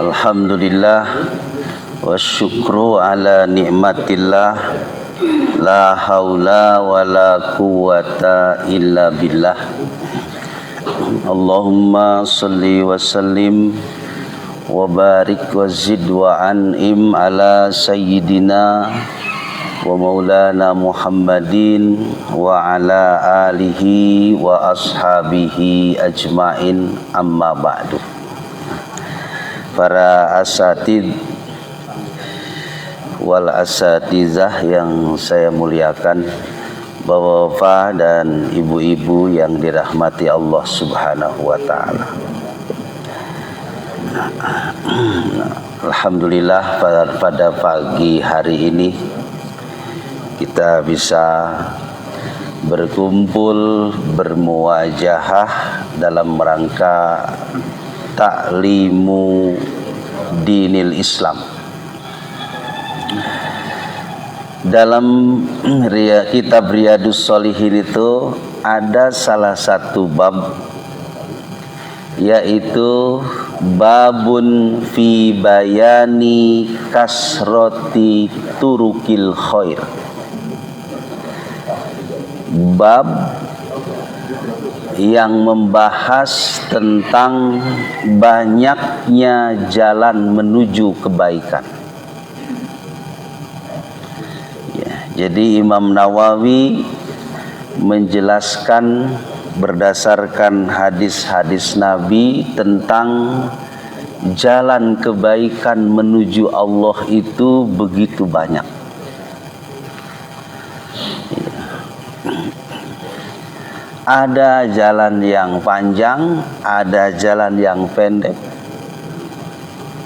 Alhamdulillah wa syukru ala ni'matillah, la haula wa la quwata illa billah. Allahumma salli wa sallim wa barik wa zid wa an'im ala sayyidina wa maulana Muhammadin wa ala alihi wa ashabihi ajmain, amma ba'du. Para asatid wal asatizah yang saya muliakan, bapak-bapak dan ibu-ibu yang dirahmati Allah Subhanahu wa taala. Alhamdulillah pada pagi hari ini kita bisa berkumpul bermuwajahah dalam rangka ta'limu dinil Islam. Dalam kitab Riyadhus Shalihin itu ada salah satu bab, yaitu babun fi bayani kasroti turukil khair. Bab yang membahas tentang banyaknya jalan menuju kebaikan. Ya, jadi Imam Nawawi menjelaskan berdasarkan hadis-hadis Nabi tentang jalan kebaikan menuju Allah itu begitu banyak. Ada jalan yang panjang, ada jalan yang pendek,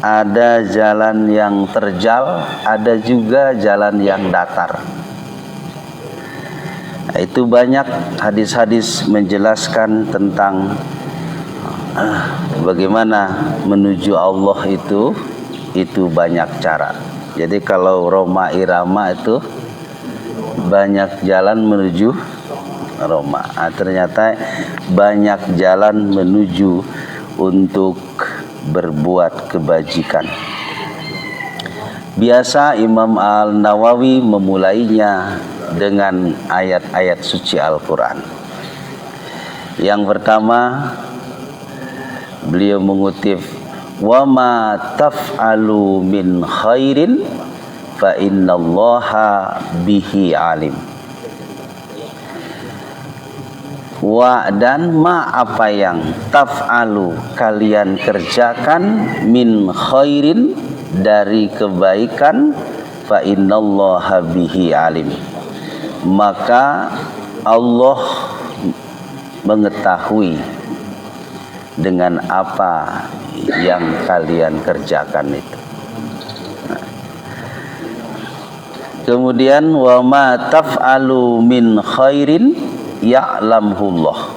ada jalan yang terjal, ada juga jalan yang datar. Itu banyak hadis-hadis menjelaskan tentang bagaimana menuju Allah itu banyak cara. Jadi kalau Roma Irama itu banyak jalan menuju Roma. Ternyata banyak jalan menuju untuk berbuat kebajikan. Biasa Imam Al-Nawawi memulainya dengan ayat-ayat suci Al-Quran. Yang pertama, beliau mengutip, wa ma taf'alu min khairin fa innallaha bihi alim. Wa dan ma apa yang taf'alu kalian kerjakan min khairin dari kebaikan, fa innallaha bihi alim, maka Allah mengetahui dengan apa yang kalian kerjakan itu. Kemudian wa ma taf'alu min khairin ya'lamhullah,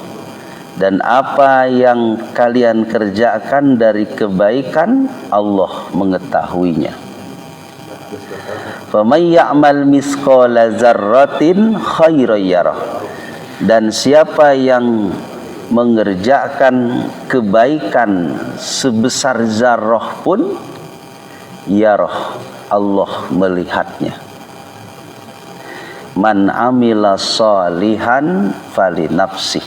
dan apa yang kalian kerjakan dari kebaikan Allah mengetahuinya. Faman ya'mal misqala dzarratin khairan yarah, dan siapa yang mengerjakan kebaikan sebesar zarrah pun yarah, Allah melihatnya. Man amila sholihan fali nafsih,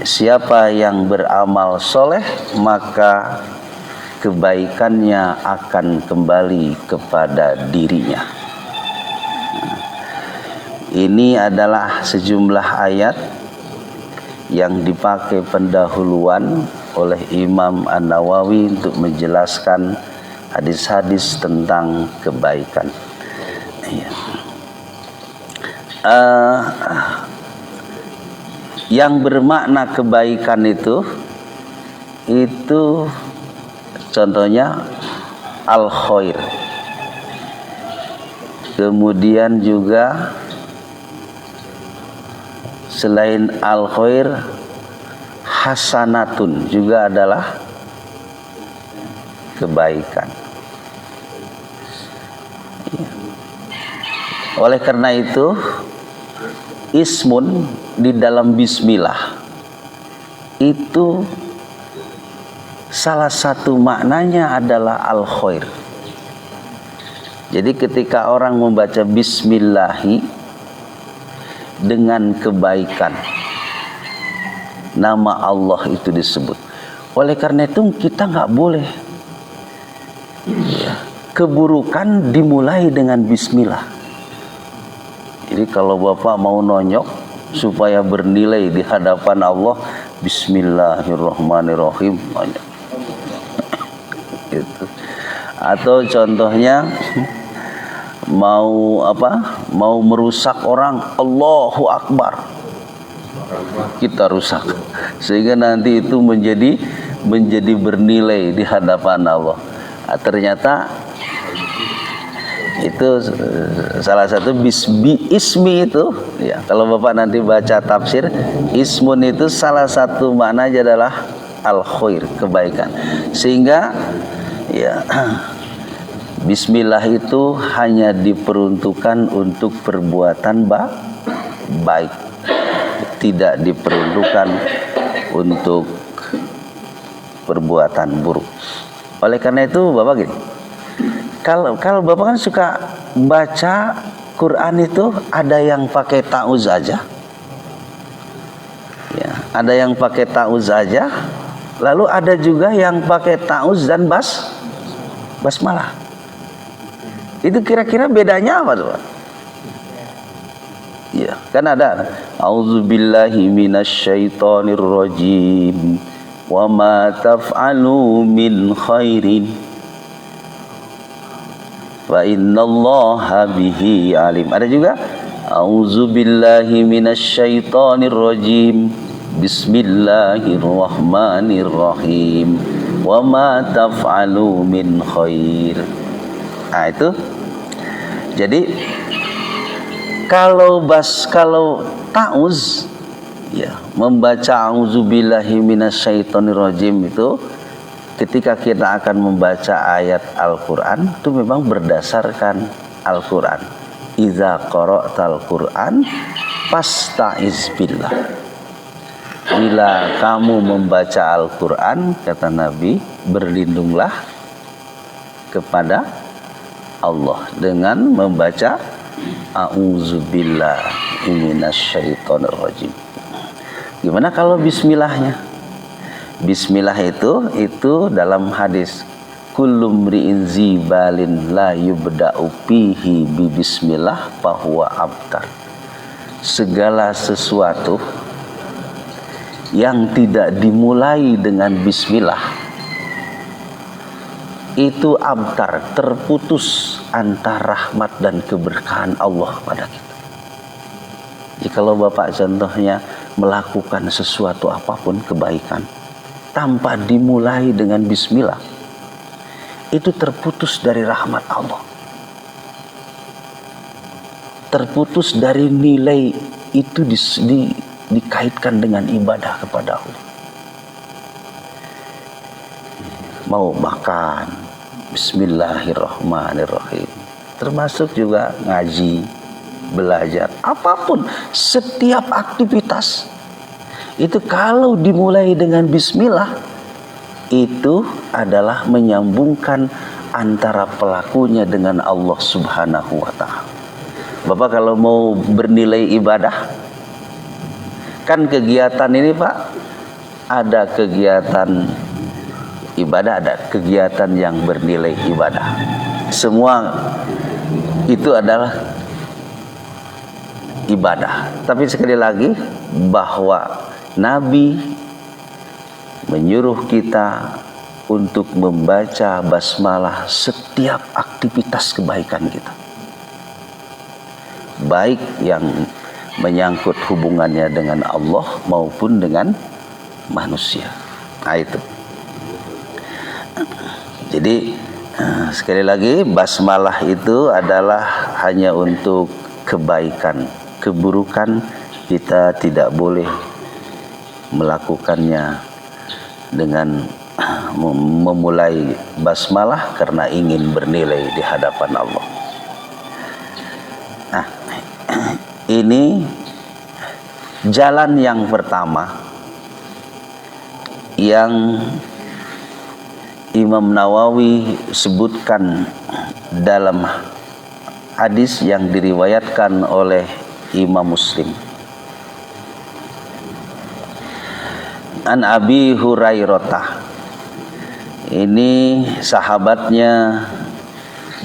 siapa yang beramal soleh maka kebaikannya akan kembali kepada dirinya. Ini adalah sejumlah ayat yang dipakai pendahuluan oleh Imam An-Nawawi untuk menjelaskan hadis-hadis tentang kebaikan. Yang bermakna kebaikan itu contohnya al-khair, kemudian juga selain al-khair hasanatun juga adalah kebaikan. Oleh karena itu ismun di dalam bismillah itu salah satu maknanya adalah al-khair. Jadi ketika orang membaca bismillahi dengan kebaikan, nama Allah itu disebut. Oleh karena itu kita nggak boleh keburukan dimulai dengan bismillah. Jadi kalau Bapak mau nonyok supaya bernilai di hadapan Allah, bismillahirrahmanirrahim. Gitu. Atau contohnya mau merusak orang, Allahu Akbar, kita rusak sehingga nanti itu menjadi bernilai di hadapan Allah. Ternyata itu salah satu ismi itu ya, kalau Bapak nanti baca tafsir, ismun itu salah satu maknanya adalah al-khair, kebaikan. Sehingga ya bismillah itu hanya diperuntukkan untuk perbuatan baik, tidak diperuntukkan untuk perbuatan buruk. Oleh karena itu Bapak gini, kalau Bapak kan suka baca Quran itu ada yang pakai ta'uz aja, ya, ada yang pakai ta'uz aja, lalu ada juga yang pakai ta'uz dan basmalah. Itu kira-kira bedanya apa tuh Pak? Ya, kan ada auzubillahi minasyaitonirrajim wa ma taf'alu min khairin wa innallaha bihi alim. Ada juga auzubillahi minasyaitonirrajim bismillahirrahmanirrahim wa ma taf'alu min khair. Nah itu. Jadi kalau ta'uz ya, membaca auzubillahi minasyaitonirrajim itu ketika kita akan membaca ayat Al-Qur'an itu memang berdasarkan Al-Qur'an. Iza qara'tal Qur'an fasta'iz billah. Bila kamu membaca Al-Qur'an, kata Nabi, berlindunglah kepada Allah dengan membaca a'udzubillahi minasyaitonirrajim. Gimana kalau bismillahnya? Bismillah itu dalam hadis kullu mri'in zibalin la yubda'u fihi bi bismillah fahuwa abtar. Segala sesuatu yang tidak dimulai dengan bismillah itu abtar, terputus antara rahmat dan keberkahan Allah pada kita. Jadi kalau Bapak contohnya melakukan sesuatu apapun kebaikan tanpa dimulai dengan bismillah, itu terputus dari rahmat Allah, terputus dari nilai itu dikaitkan dengan ibadah kepada Allah. Mau makan, bismillahirrahmanirrahim. Termasuk juga ngaji, belajar, apapun, setiap aktivitas itu kalau dimulai dengan bismillah, itu adalah menyambungkan antara pelakunya dengan Allah Subhanahu wa ta'ala. Bapak kalau mau bernilai ibadah, kan kegiatan ini Pak, ada kegiatan ibadah, ada kegiatan yang bernilai ibadah. Semua itu adalah ibadah. Tapi sekali lagi bahwa Nabi menyuruh kita untuk membaca basmalah setiap aktivitas kebaikan kita, baik yang menyangkut hubungannya dengan Allah maupun dengan manusia. Nah itu. Jadi sekali lagi basmalah itu adalah hanya untuk kebaikan. Keburukan kita tidak boleh melakukannya dengan memulai basmalah karena ingin bernilai di hadapan Allah. Nah, ini jalan yang pertama yang Imam Nawawi sebutkan dalam hadis yang diriwayatkan oleh Imam Muslim. An Abi Hurairah. Ini sahabatnya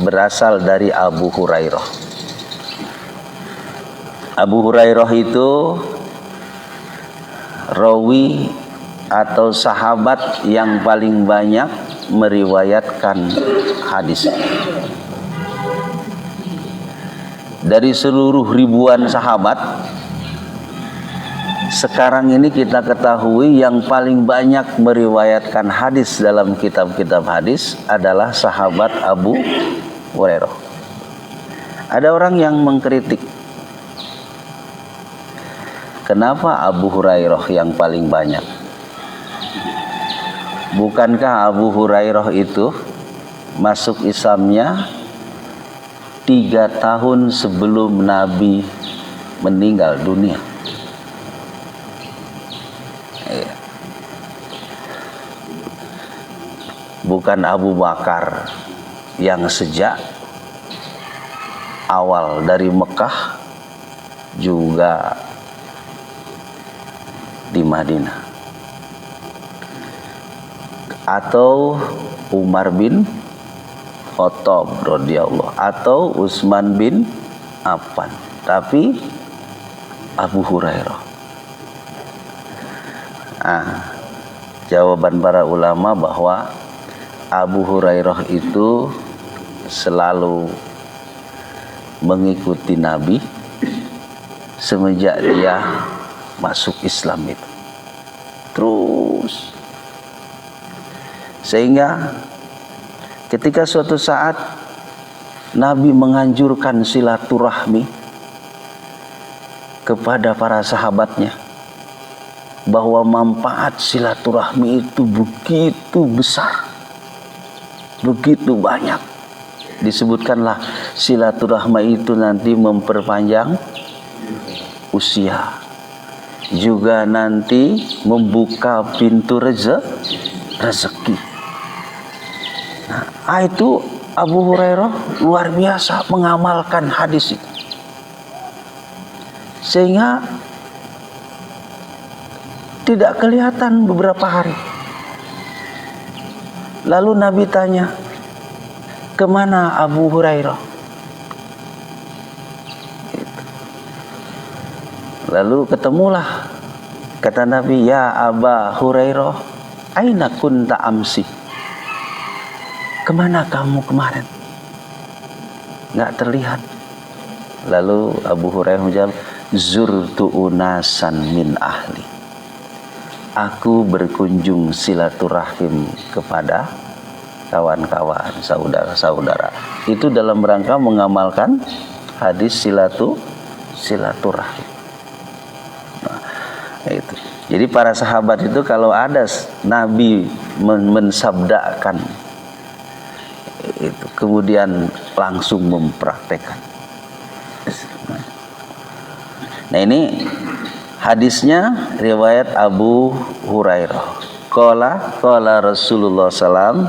berasal dari Abu Hurairah. Abu Hurairah itu rawi atau sahabat yang paling banyak meriwayatkan hadis. Dari seluruh ribuan sahabat, sekarang ini kita ketahui yang paling banyak meriwayatkan hadis dalam kitab-kitab hadis adalah sahabat Abu Hurairah. Ada orang yang mengkritik, kenapa Abu Hurairah yang paling banyak? Bukankah Abu Hurairah itu masuk Islamnya 3 tahun sebelum Nabi meninggal dunia? Bukan Abu Bakar yang sejak awal dari Mekah juga di Madinah, atau Umar bin Khattab radhiyallahu, atau Utsman bin Affan, tapi Abu Hurairah. Jawaban para ulama bahwa Abu Hurairah itu selalu mengikuti Nabi semenjak dia masuk Islam itu. Terus sehingga ketika suatu saat Nabi menganjurkan silaturahmi kepada para sahabatnya, bahwa manfaat silaturahmi itu begitu besar, begitu banyak. Disebutkanlah silaturahmi itu nanti memperpanjang usia, juga nanti membuka pintu rezeki. Nah, itu Abu Hurairah luar biasa mengamalkan hadis itu, sehingga tidak kelihatan beberapa hari. Lalu Nabi tanya, kemana Abu Hurairah? Lalu ketemulah, kata Nabi, ya Aba Hurairah, aina kunta amsi? Kemana kamu kemarin? Nggak terlihat. Lalu Abu Hurairah menjawab, zurtu unasan min ahli. Aku berkunjung silaturahim kepada kawan-kawan, saudara-saudara. Itu dalam rangka mengamalkan hadis silaturahim. Nah, itu. Jadi para sahabat itu kalau ada Nabi mensabdakan itu, kemudian langsung mempraktekkan. Nah, ini hadisnya riwayat Abu Hurairah. Qala Rasulullah sallam,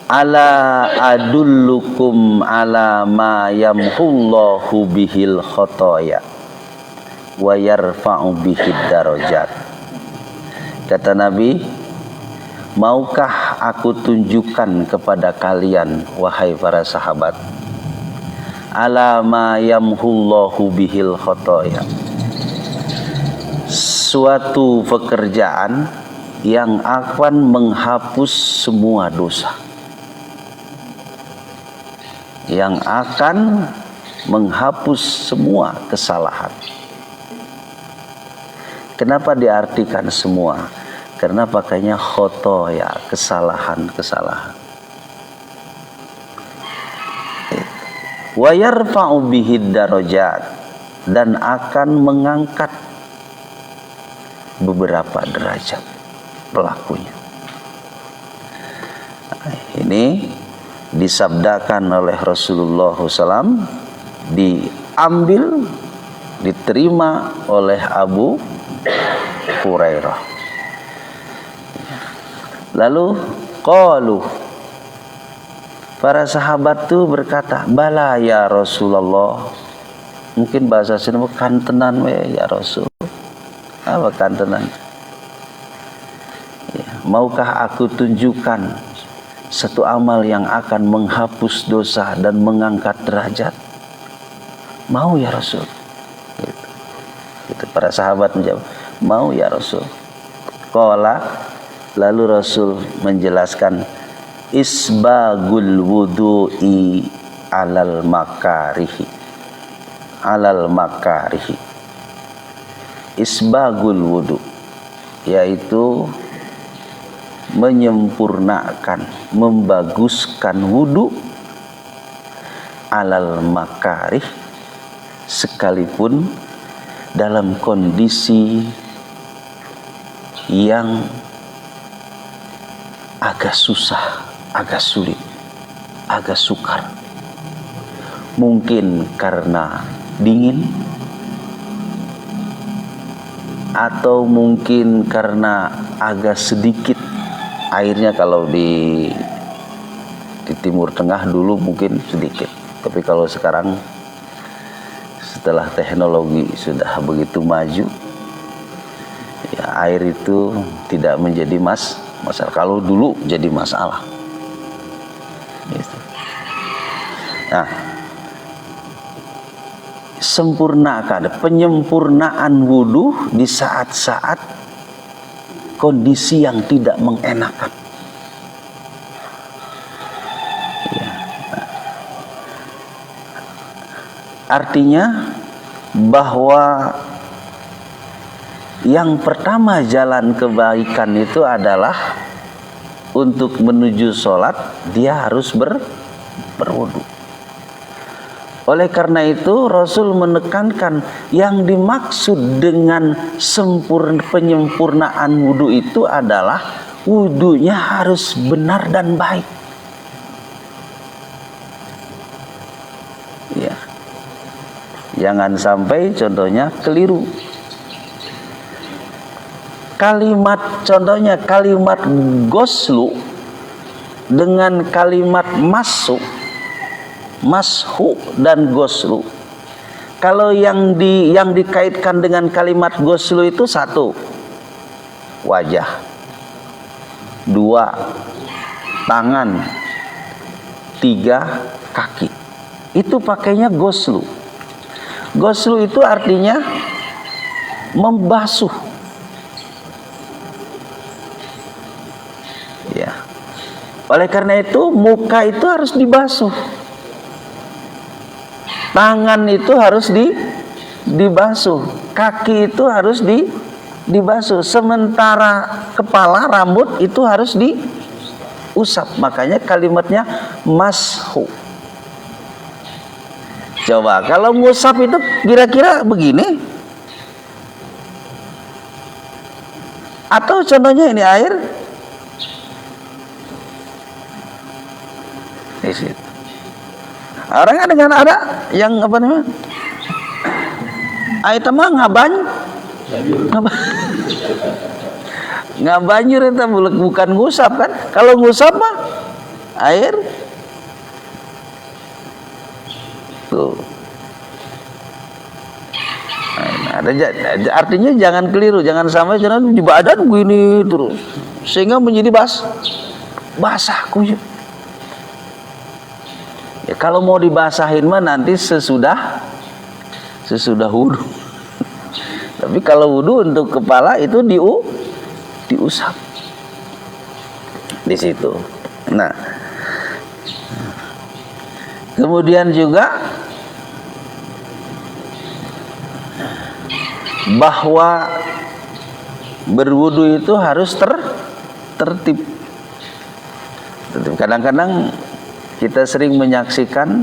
ala adullukum ala ma yamhullahu bihil khotoya wa yarfa'u bihid darajat. Kata Nabi, maukah aku tunjukkan kepada kalian, wahai para sahabat, ala ma yamhullahu bihil khotoya, suatu pekerjaan yang akan menghapus semua dosa, yang akan menghapus semua kesalahan. Kenapa diartikan semua? Karena pakainya khotoya, kesalahan-kesalahan. Wa yarfa'u bihid darajat, dan akan mengangkat beberapa derajat pelakunya. Ini disabdakan oleh Rasulullah SAW, diambil, diterima oleh Abu Hurairah. Lalu Qalu, para sahabat tuh berkata, bala ya Rasulullah. Mungkin bahasa sini kantenan we ya Rasul. Apa kantenan? Ya, maukah aku tunjukkan satu amal yang akan menghapus dosa dan mengangkat derajat? Mau ya Rasul. Gitu. Para sahabat menjawab, mau ya Rasul. Qala, lalu Rasul menjelaskan, isbagul wudu'i alal makarihi. Isbagul wudu, yaitu menyempurnakan, membaguskan wudu alal makarih, sekalipun dalam kondisi yang agak susah, agak sulit, agak sukar. Mungkin karena dingin, atau mungkin karena agak sedikit airnya. Kalau di Timur Tengah dulu mungkin sedikit, tapi kalau sekarang setelah teknologi sudah begitu maju, ya air itu tidak menjadi masalah. Kalau dulu jadi masalah. Gitu. Nah, sempurnakan, penyempurnaan wudu di saat-saat kondisi yang tidak mengenakan. Ya. Artinya bahwa yang pertama jalan kebaikan itu adalah untuk menuju sholat dia harus berwudu. Oleh karena itu Rasul menekankan yang dimaksud dengan penyempurnaan wudu itu adalah wudunya harus benar dan baik. Ya. Jangan sampai contohnya keliru. Contohnya kalimat goslu dengan kalimat mashu dan goslu. Kalau yang dikaitkan dengan kalimat goslu itu satu, wajah, dua, tangan, tiga, kaki. Itu pakainya goslu. Goslu itu artinya membasuh. Ya. Oleh karena itu muka itu harus dibasuh. Tangan itu harus dibasuh, kaki itu harus dibasuh. Sementara kepala, rambut itu harus diusap. Makanya kalimatnya mashu. Coba kalau ngusap itu kira-kira begini. Atau contohnya ini air. Di situ. Orangnya dengan ada yang apa namanya? Air mah ngabanyur itu bukan ngusap kan? Kalau ngusap mah air tuh. Nah, artinya jangan keliru, jangan sampai di badan begini terus sehingga menjadi basah kuyup. Ya, kalau mau dibasahin mah nanti sesudah wudu. Tapi kalau wudu untuk kepala itu diusap di situ. Nah, kemudian juga bahwa berwudu itu harus tertib. Kadang-kadang kita sering menyaksikan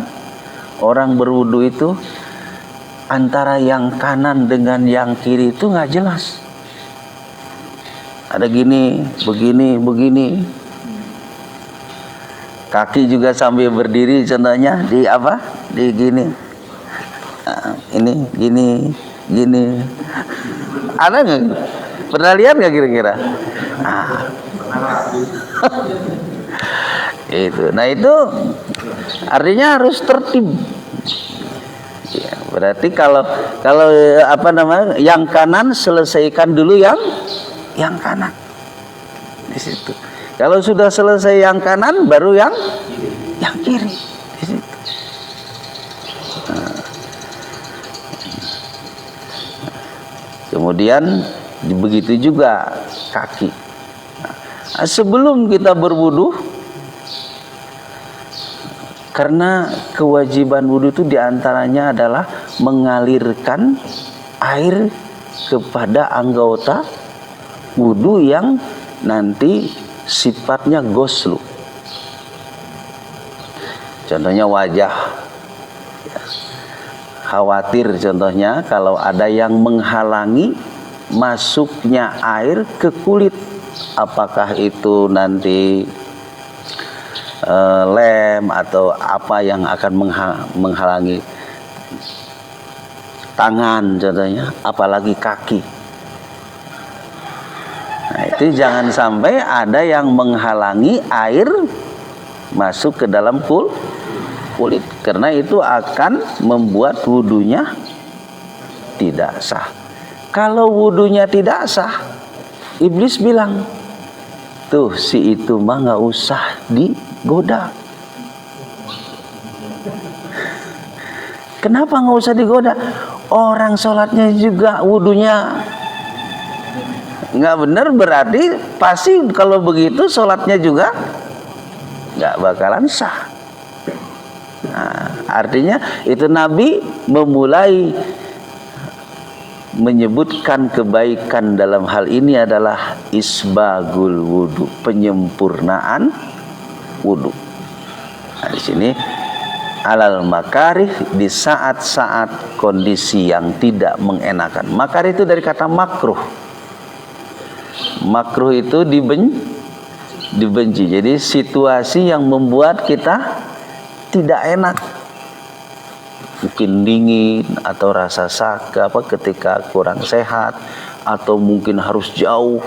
orang berwudu itu antara yang kanan dengan yang kiri itu nggak jelas. Ada gini, begini. Kaki juga sambil berdiri, contohnya di apa? Di gini. Nah, ini gini. Ada nggak? Pernah lihat nggak kira-kira? Itu. Nah itu artinya harus tertib. Ya, berarti kalau apa namanya, yang kanan selesaikan dulu yang kanan di situ. Kalau sudah selesai yang kanan, baru yang kiri di situ. Nah. Kemudian begitu juga kaki. Nah, sebelum kita berwudu, karena kewajiban wudu itu diantaranya adalah mengalirkan air kepada anggota wudu yang nanti sifatnya ghusl. Contohnya wajah. Khawatir contohnya kalau ada yang menghalangi masuknya air ke kulit. Apakah itu nanti lem atau apa yang akan menghalangi tangan contohnya, apalagi kaki. Nah, itu jangan sampai ada yang menghalangi air masuk ke dalam kulit, karena itu akan membuat wudunya tidak sah. Kalau wudunya tidak sah, iblis bilang, tuh si itu mah nggak usah digoda. Kenapa nggak usah digoda? Orang sholatnya juga wudunya nggak benar, berarti pasti kalau begitu sholatnya juga nggak bakalan sah. Nah, artinya itu Nabi memulai menyebutkan kebaikan dalam hal ini adalah isbagul wudu, penyempurnaan wudu. Nah, di sini alal makarih, di saat-saat kondisi yang tidak mengenakan. Makarih itu dari kata makruh. Makruh itu dibenci. Jadi situasi yang membuat kita tidak enak. Mungkin dingin atau rasa sakit ketika kurang sehat, atau mungkin harus jauh.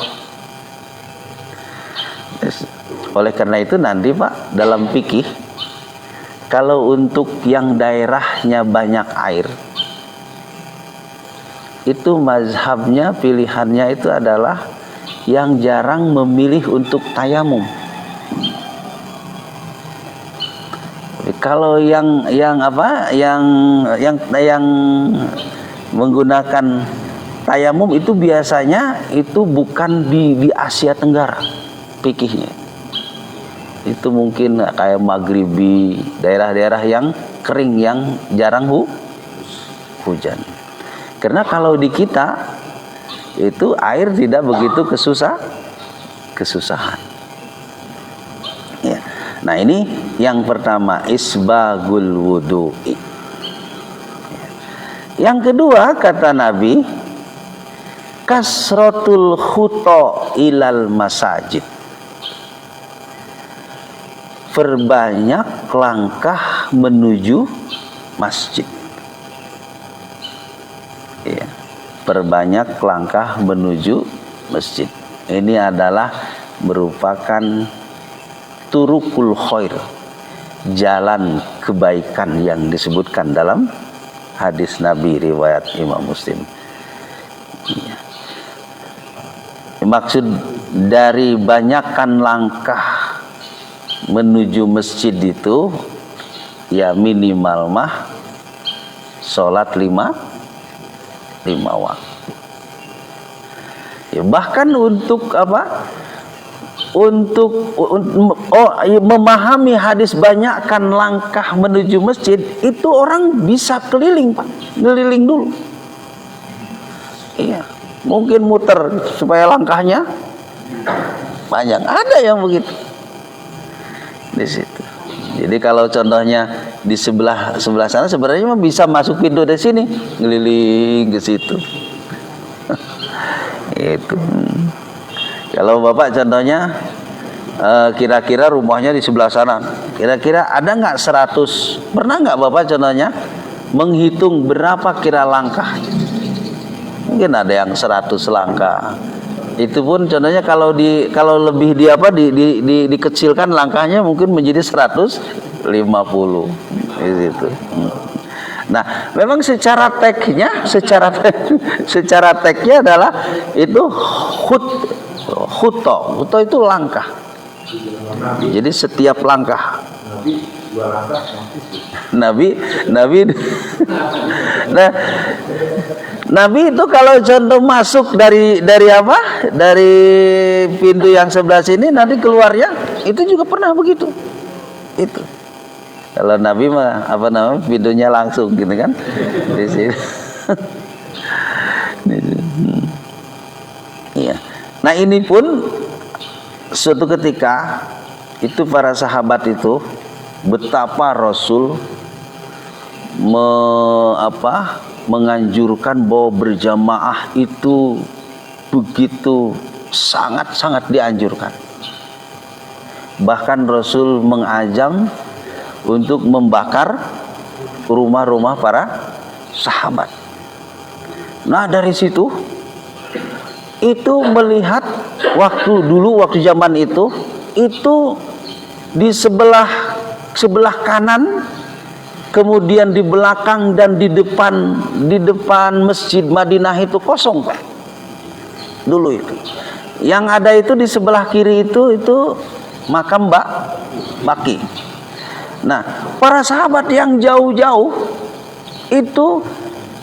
Oleh karena itu nanti Pak, dalam fikih, kalau untuk yang daerahnya banyak air, itu mazhabnya, pilihannya itu adalah yang jarang memilih untuk tayamum. Kalau yang menggunakan tayamum itu biasanya itu bukan di Asia Tenggara fikihnya. Itu mungkin kayak Maghribi, daerah-daerah yang kering, yang jarang hujan. Karena kalau di kita itu air tidak begitu kesusahan. Ya. Nah, ini yang pertama, isbagul wudu'i. Yang kedua kata Nabi, kasratul khuta ilal masajid. Perbanyak langkah menuju masjid. Ya. Perbanyak langkah menuju masjid. Ini adalah merupakan turukul khair, jalan kebaikan yang disebutkan dalam hadis Nabi riwayat Imam Muslim. Ya. Maksud dari banyakkan langkah menuju masjid itu ya minimal mah sholat lima waktu. Ya, bahkan untuk apa? Untuk memahami hadis banyakkan langkah menuju masjid, itu orang bisa keliling Pak, keliling dulu. Iya, mungkin muter supaya langkahnya banyak. Ada yang begitu di situ. Jadi kalau contohnya di sebelah sana sebenarnya bisa masuk pintu dari sini, ngeliling ke situ. Itu. Kalau Bapak contohnya kira-kira rumahnya di sebelah sana, kira-kira ada nggak 100? Pernah nggak Bapak contohnya menghitung berapa kira langkah? Mungkin ada yang 100 langkah, Itu pun contohnya kalau lebih dikecilkan langkahnya mungkin menjadi 150 di situ. Nah, memang secara teknya adalah itu khuto itu langkah. Jadi setiap langkah Nabi nah, Nabi itu kalau contoh masuk dari apa? Dari pintu yang sebelah sini, nanti keluarnya itu juga pernah begitu. Itu. Kalau Nabi mah pintunya langsung gitu kan. Di sini. Iya. Nah, ini pun suatu ketika itu para sahabat itu betapa Rasul menganjurkan bahwa berjamaah itu begitu sangat-sangat dianjurkan. Bahkan Rasul mengajak untuk membakar rumah-rumah para sahabat. Nah, dari situ itu melihat waktu zaman itu di sebelah kanan, kemudian di belakang dan di depan Masjid Madinah itu kosong, Pak. Dulu itu. Yang ada itu di sebelah kiri itu makam Baki. Nah, para sahabat yang jauh-jauh itu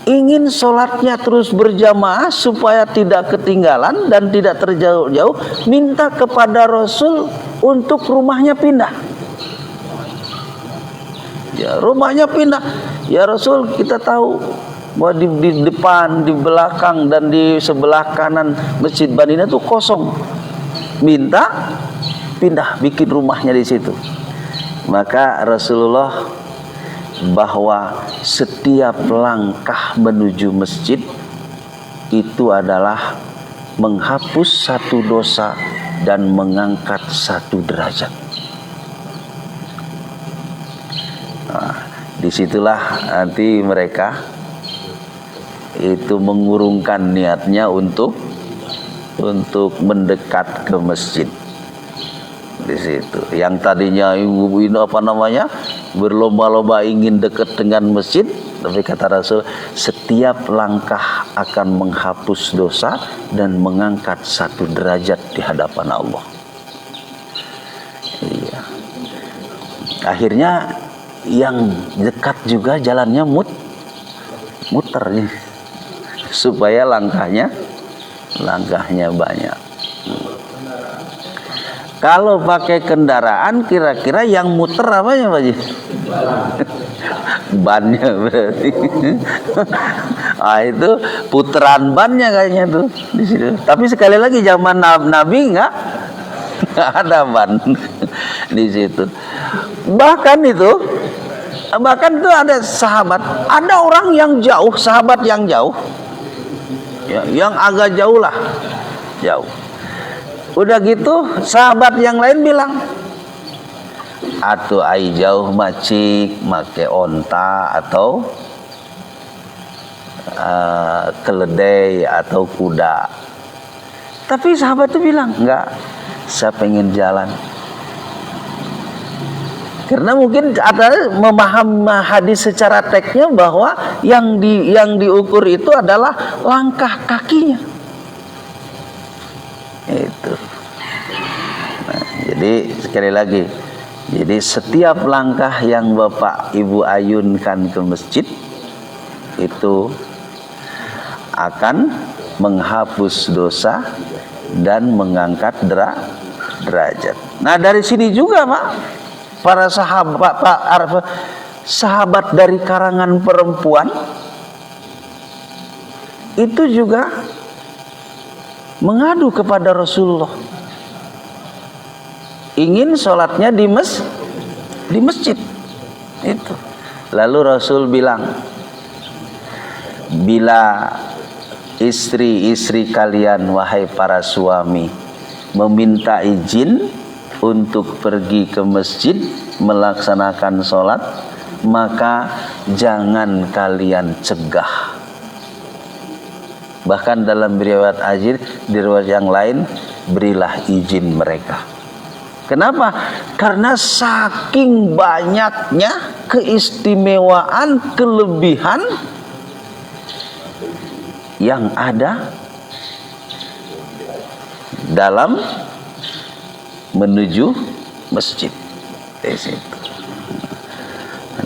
ingin sholatnya terus berjamaah supaya tidak ketinggalan dan tidak terjauh-jauh, minta kepada Rasul untuk rumahnya pindah. Ya, rumahnya pindah. Ya Rasul, kita tahu bahwa di depan, di belakang dan di sebelah kanan Masjid Madinah itu kosong. Minta pindah, bikin rumahnya di situ. Maka Rasulullah bahwa setiap langkah menuju masjid itu adalah menghapus satu dosa dan mengangkat satu derajat. Nah, disitulah nanti mereka itu mengurungkan niatnya untuk mendekat ke masjid. Di situ yang tadinya berlomba-lomba ingin dekat dengan masjid, tapi kata Rasul, setiap langkah akan menghapus dosa dan mengangkat satu derajat di hadapan Allah. Iya. Akhirnya yang dekat juga jalannya muter nih, supaya langkahnya banyak. Kalau pakai kendaraan, kira-kira yang muter apa ya, Pak Ji? Bannya berarti. Itu puteran bannya kayaknya tuh di situ. Tapi sekali lagi zaman Nabi nggak ada ban di situ. Bahkan itu ada sahabat, ada orang yang jauh, sahabat yang jauh, ya, yang agak jauh lah, jauh. Udah gitu sahabat yang lain bilang, atuh ai jauh macik make onta atau keledai atau kuda. Tapi sahabat itu bilang, enggak, saya pengen jalan. Karena mungkin ada memahami hadis secara teksnya bahwa yang diukur itu adalah langkah kakinya. Itu. Nah, jadi sekali lagi, jadi setiap langkah yang Bapak Ibu ayunkan ke masjid itu akan menghapus dosa dan mengangkat derajat. Nah, dari sini juga, Pak, para sahabat dari karangan perempuan itu juga mengadu kepada Rasulullah, ingin sholatnya di masjid itu. Lalu Rasul bilang, bila istri-istri kalian, wahai para suami, meminta izin untuk pergi ke masjid melaksanakan sholat, maka jangan kalian cegah. Bahkan dalam riwayat ajir, di riwayat yang lain, berilah izin mereka. Kenapa? Karena saking banyaknya keistimewaan, kelebihan yang ada dalam menuju masjid. Di situ.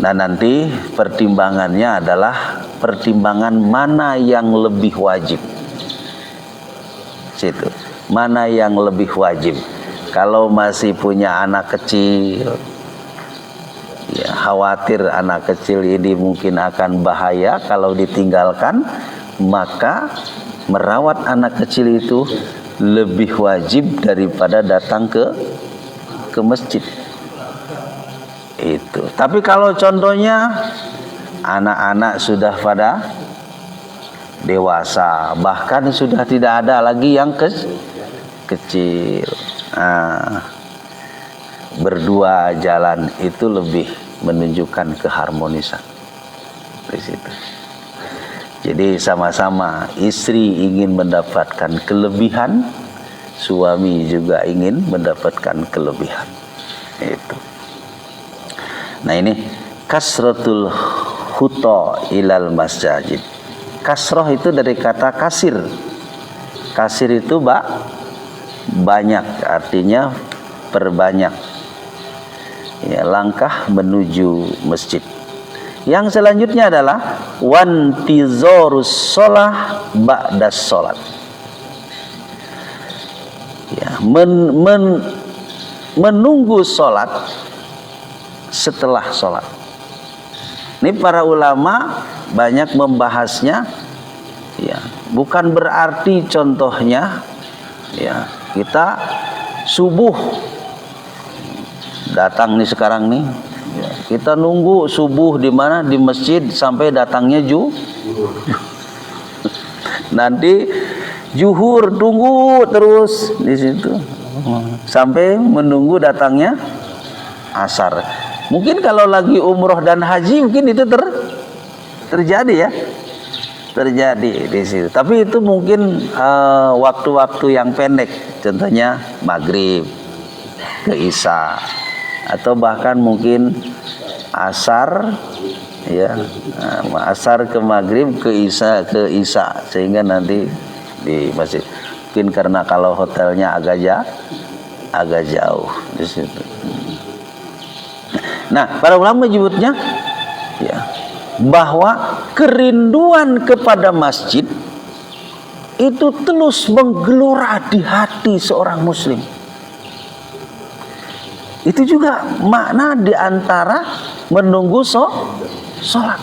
Nah, nanti pertimbangannya adalah pertimbangan mana yang lebih wajib. Situ. Mana yang lebih wajib. Kalau masih punya anak kecil, ya khawatir anak kecil ini mungkin akan bahaya kalau ditinggalkan, maka merawat anak kecil itu lebih wajib daripada datang ke masjid. Itu. Tapi kalau contohnya anak-anak sudah pada dewasa, bahkan sudah tidak ada lagi yang kecil, berdua jalan itu lebih menunjukkan keharmonisan di situ. Jadi sama-sama istri ingin mendapatkan kelebihan, suami juga ingin mendapatkan kelebihan. Itu. Nah, ini kasratul huta ilal masjid. Kasroh itu dari kata kasir. Kasir itu banyak, artinya perbanyak. Ya, langkah menuju masjid. Yang selanjutnya adalah wantizorus sholah ba'das sholat. Ya, menunggu sholat setelah sholat. Ini para ulama banyak membahasnya. Ya, bukan berarti contohnya, ya, kita subuh datang nih sekarang nih. Ya, kita nunggu subuh di mana? Di masjid sampai datangnya nanti zuhur tunggu terus di situ sampai menunggu datangnya asar. Mungkin kalau lagi umroh dan haji mungkin itu terjadi ya. Terjadi di situ. Tapi itu mungkin waktu-waktu yang pendek. Contohnya maghrib ke isya, atau bahkan mungkin asar, ya, asar ke maghrib ke isya sehingga nanti di masjid. Mungkin karena kalau hotelnya agak jauh di situ. Nah, para ulama menyebutnya, ya, bahwa kerinduan kepada masjid itu terus menggelora di hati seorang muslim. Itu juga makna di antara menunggu sholat.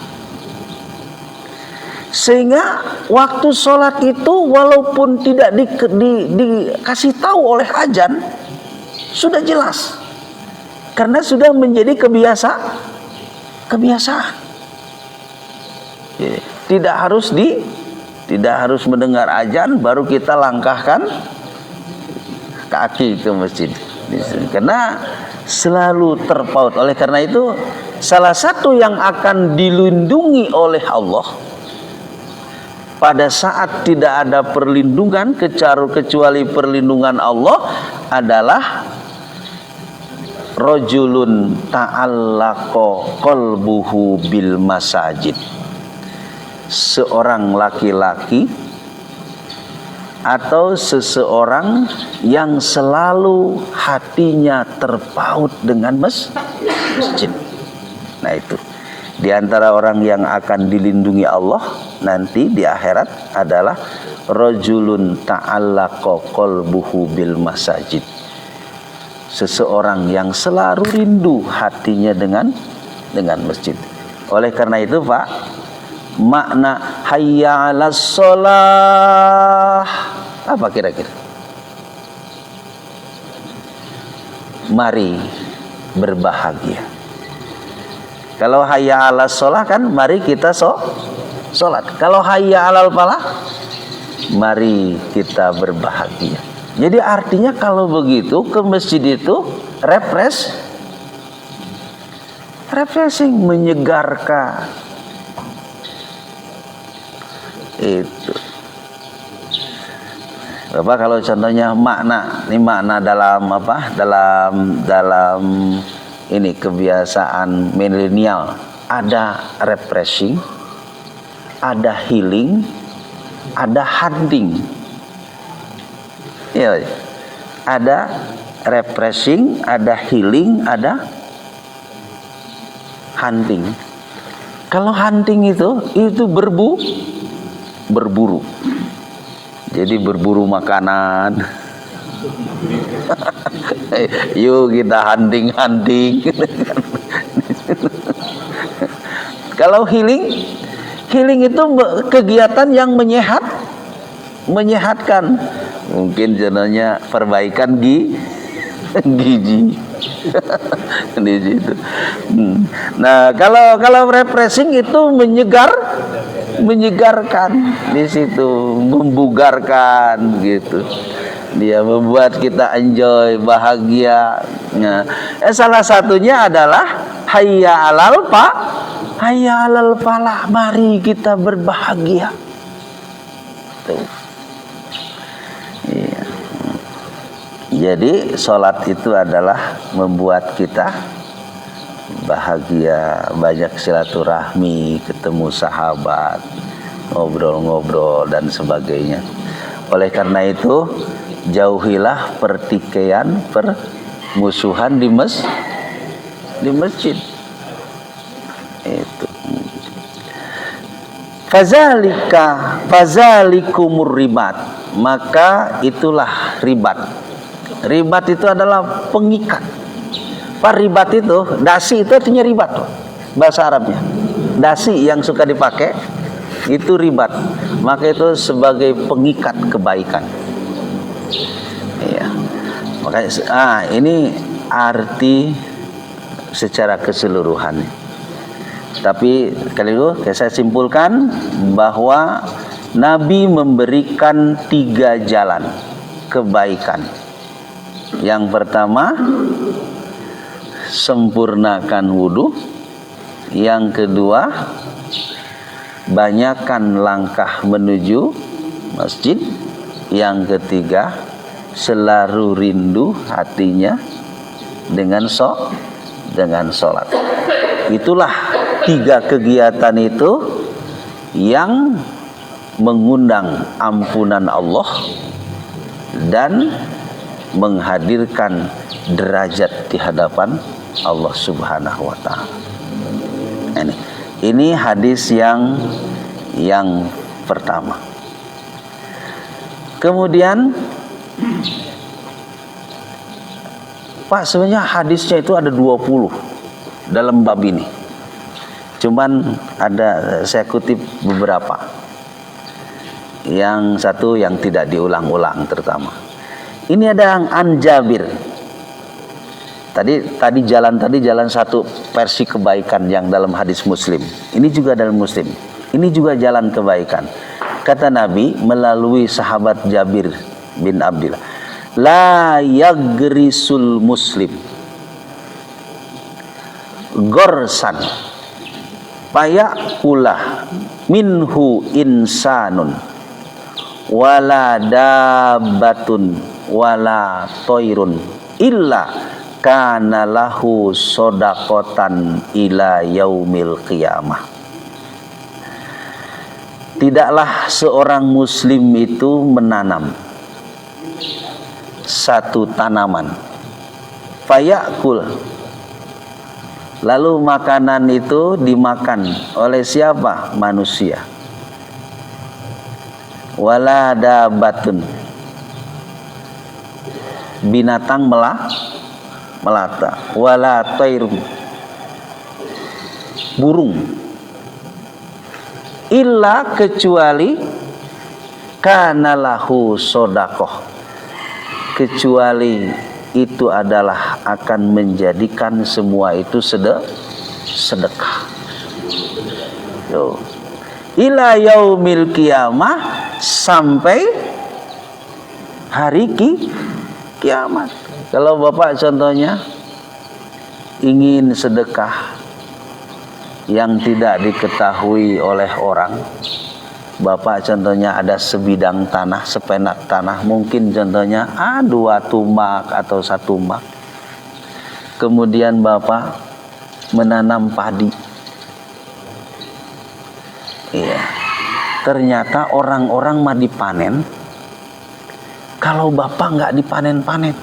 Sehingga waktu sholat itu walaupun tidak dikasih tahu oleh azan, sudah jelas. Karena sudah menjadi kebiasaan. Tidak harus mendengar azan baru kita langkahkan kaki ke masjid. Karena selalu terpaut. Oleh karena itu, salah satu yang akan dilindungi oleh Allah pada saat tidak ada perlindungan kecuali perlindungan Allah adalah rajulun ta'allaqa qalbuhu bil masajid. Seorang laki-laki atau seseorang yang selalu hatinya terpaut dengan masjid. Nah, itu di antara orang yang akan dilindungi Allah nanti di akhirat adalah rajulun ta'allaqa qalbuhu bil masajid. Seseorang yang selalu rindu hatinya dengan masjid. Oleh karena itu, Pak, makna hayya 'alas shalah apa kira-kira? Mari berbahagia. Kalau hayya 'alas shalah kan mari kita sholat. Kalau hayya 'alal falah mari kita berbahagia. Jadi artinya kalau begitu ke masjid itu refreshing, menyegarkan. Itu. Bapak kalau contohnya makna, ini makna dalam apa? Dalam ini kebiasaan milenial, ada refreshing, ada healing, ada hunting. Ya, ada refreshing, ada healing, ada hunting. Kalau hunting itu berburu. Jadi berburu makanan. Yuk kita hunting. Kalau healing itu kegiatan yang menyehatkan. Mungkin jenanya perbaikan gigi. Di situ. Nah, kalau refreshing itu menyegarkan di situ, membugarkan gitu. Dia membuat kita enjoy, bahagia. Nah, salah satunya adalah hayya 'alal falah, mari kita berbahagia. Tuh. Iya. Jadi sholat itu adalah membuat kita bahagia, banyak silaturahmi, ketemu sahabat, ngobrol-ngobrol dan sebagainya. Oleh karena itu, jauhilah pertikaian, permusuhan di masjid. Itu. Fazalikumur ribat, maka itulah ribat. Ribat itu adalah pengikat. Ribat itu, dasi itu artinya ribat, bahasa Arabnya. Dasi yang suka dipakai itu ribat. Maka itu sebagai pengikat kebaikan. Iya. Makanya ini arti secara keseluruhan. Tapi kali itu saya simpulkan bahwa Nabi memberikan 3 jalan kebaikan. Yang pertama, sempurnakan wudu. Yang kedua, banyakkan langkah menuju masjid. Yang ketiga, selalu rindu hatinya dengan sholat. Itulah 3 kegiatan itu yang mengundang ampunan Allah dan menghadirkan derajat di hadapan Allah Subhanahu wa taala. Ini hadis yang pertama. Kemudian Pak, sebenarnya hadisnya itu ada 20 dalam bab ini. Cuman saya kutip beberapa. Yang satu yang tidak diulang-ulang terutama. Ini ada an Jabir. Tadi jalan satu versi kebaikan yang dalam hadis Muslim. Ini juga dalam Muslim. Ini juga jalan kebaikan. Kata Nabi melalui sahabat Jabir bin Abdillah, la yagrisul muslim gorsan payakulah minhu insanun wala dabbatun wala toirun illa kana lahu sodakotan ila yaumil qiyamah. Tidaklah seorang muslim itu menanam satu tanaman, fayakul, lalu makanan itu dimakan oleh siapa? Manusia. Wala dabatun, binatang melata. Wala tairum, burung. Illa kecuali kana lahu sodakoh, kecuali itu adalah akan menjadikan semua itu sedekah. Ila yaumil qiyamah, sampai hari kiamat. Kalau Bapak contohnya ingin sedekah yang tidak diketahui oleh orang, Bapak contohnya ada sebidang tanah, sepenak tanah, mungkin contohnya 2 tumak atau 1 mak. Kemudian Bapak menanam padi. Iya. Ternyata orang-orang mah dipanen. Kalau Bapak nggak dipanen-panen.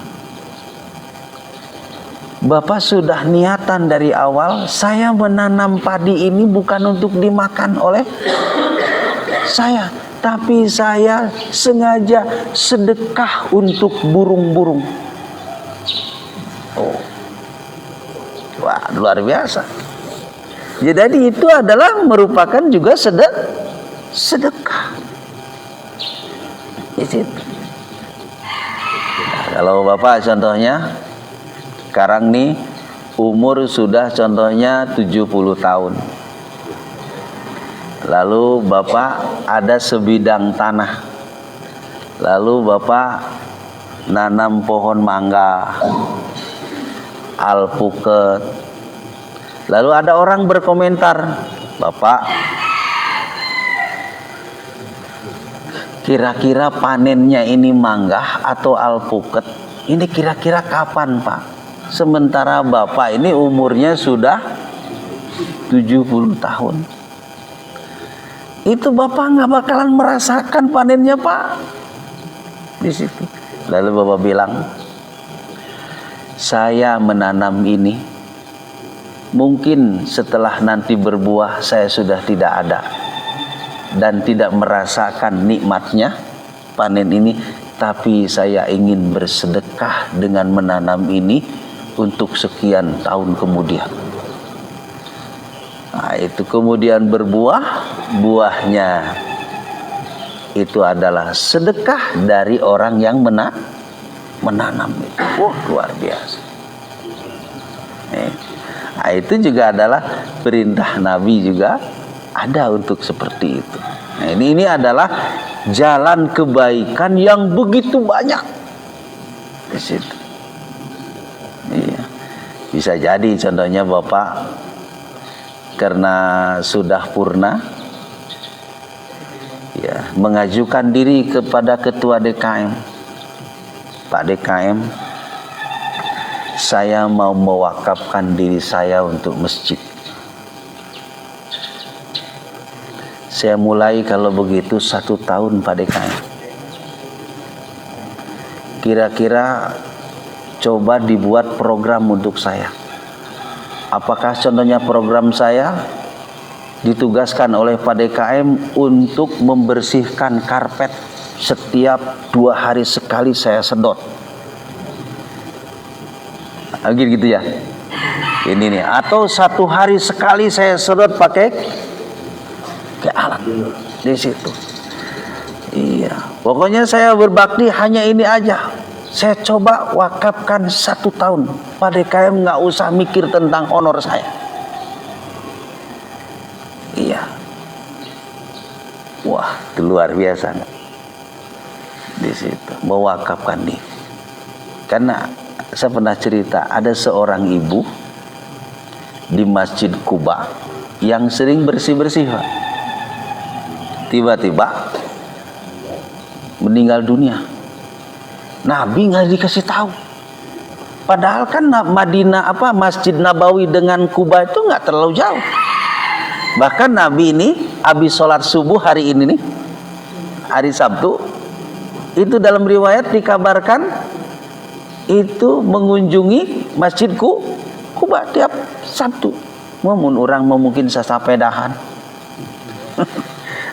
Bapak sudah niatan dari awal, saya menanam padi ini bukan untuk dimakan oleh saya, tapi saya sengaja sedekah untuk burung-burung. Oh, wah, luar biasa. Jadi itu adalah merupakan juga sedekah. Di situ. Nah, kalau Bapak contohnya sekarang nih umur sudah contohnya 70 tahun. Lalu Bapak ada sebidang tanah. Lalu Bapak nanam pohon mangga, alpukat. Lalu ada orang berkomentar, Bapak, kira-kira panennya ini mangga atau alpukat? Ini kira-kira kapan, Pak? Sementara Bapak ini umurnya sudah 70 tahun. Itu Bapak nggak bakalan merasakan panennya, Pak. Di situ. Lalu Bapak bilang, saya menanam ini, mungkin setelah nanti berbuah saya sudah tidak ada dan tidak merasakan nikmatnya panen ini, tapi saya ingin bersedekah dengan menanam ini untuk sekian tahun kemudian. Nah, itu kemudian berbuah, buahnya itu adalah sedekah dari orang yang menanam itu. Wah, luar biasa. Nah, itu juga adalah perintah Nabi juga ada untuk seperti itu. Nah, ini adalah jalan kebaikan yang begitu banyak di situ. Iya. Bisa jadi contohnya Bapak karena sudah purna, ya, mengajukan diri kepada ketua DKM. Pak DKM, saya mau mewakafkan diri saya untuk masjid. Saya mulai kalau begitu 1 tahun Pak DKM. Kira-kira coba dibuat program untuk saya. Apakah contohnya program saya ditugaskan oleh Pak DKM untuk membersihkan karpet setiap 2 hari sekali saya sedot. Gitu ya. Ini nih. Atau 1 hari sekali saya sedot pakai alat di situ. Iya. Pokoknya saya berbakti hanya ini aja. Saya coba wakafkan 1 tahun. Pak DKM nggak usah mikir tentang honor saya. Iya. Wah, itu luar biasa nggak? Di situ mewakafkan nih. Karena saya pernah cerita ada seorang ibu di Masjid Kuba yang sering bersih-bersih, Pak. Tiba-tiba meninggal dunia. Nabi nggak dikasih tahu. Padahal kan Madinah Masjid Nabawi dengan Kuba itu nggak terlalu jauh. Bahkan Nabi ini habis sholat subuh hari ini nih, hari Sabtu, itu dalam riwayat dikabarkan itu mengunjungi Masjid Kuba tiap Sabtu. Mungkin orang mungkin sasapedahan,